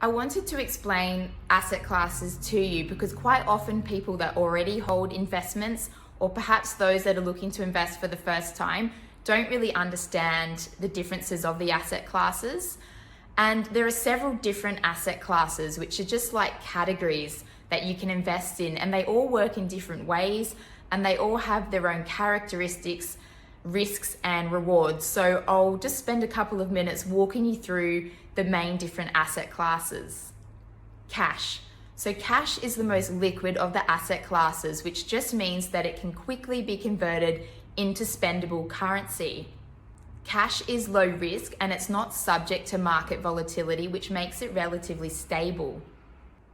I wanted to explain asset classes to you because quite often people that already hold investments, or perhaps those that are looking to invest for the first time, don't really understand the differences of the asset classes. And there are several different asset classes, which are just like categories that you can invest in, and they all work in different ways and they all have their own characteristics, risks and rewards. So I'll just spend a couple of minutes walking you through the main different asset classes. Cash. So cash is the most liquid of the asset classes, which just means that it can quickly be converted into spendable currency. Cash is low risk and it's not subject to market volatility, which makes it relatively stable.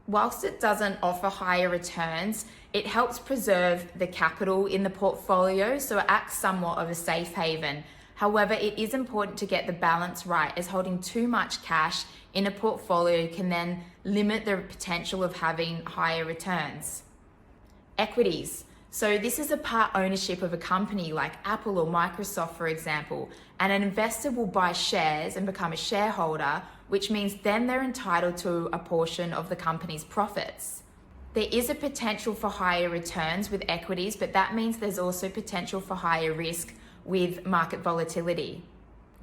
Whilst it doesn't offer higher returns, it helps preserve the capital in the portfolio, so it acts somewhat of a safe haven. However, it is important to get the balance right, as holding too much cash in a portfolio can then limit the potential of having higher returns. Equities. So this is a part ownership of a company like Apple or Microsoft, for example, and an investor will buy shares and become a shareholder, which means then they're entitled to a portion of the company's profits. There is a potential for higher returns with equities, but that means there's also potential for higher risk with market volatility.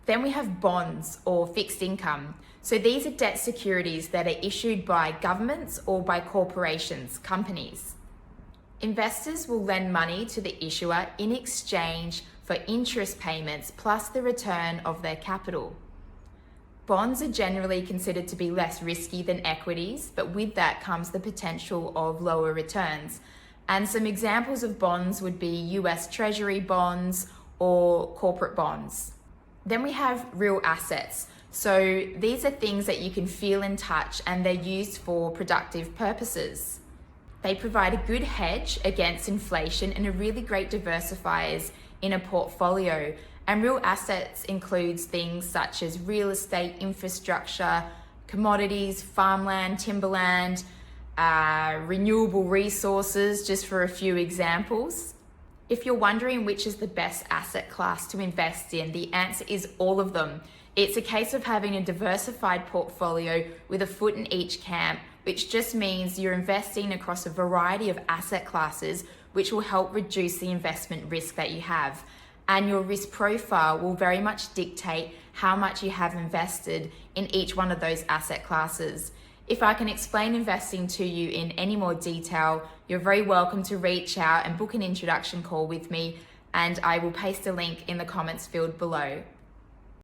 Then we have bonds or fixed income. So these are debt securities that are issued by governments or by corporations, companies. Investors will lend money to the issuer in exchange for interest payments plus the return of their capital. Bonds are generally considered to be less risky than equities, but with that comes the potential of lower returns. And some examples of bonds would be US Treasury bonds or corporate bonds. Then we have real assets. So these are things that you can feel and touch, and they're used for productive purposes. They provide a good hedge against inflation and are really great diversifiers in a portfolio. And real assets includes things such as real estate, infrastructure, commodities, farmland, timberland, renewable resources, just for a few examples. If you're wondering which is the best asset class to invest in, the answer is all of them. It's a case of having a diversified portfolio with a foot in each camp, which just means you're investing across a variety of asset classes, which will help reduce the investment risk that you have. And your risk profile will very much dictate how much you have invested in each one of those asset classes. If I can explain investing to you in any more detail, you're very welcome to reach out and book an introduction call with me, and I will paste a link in the comments field below.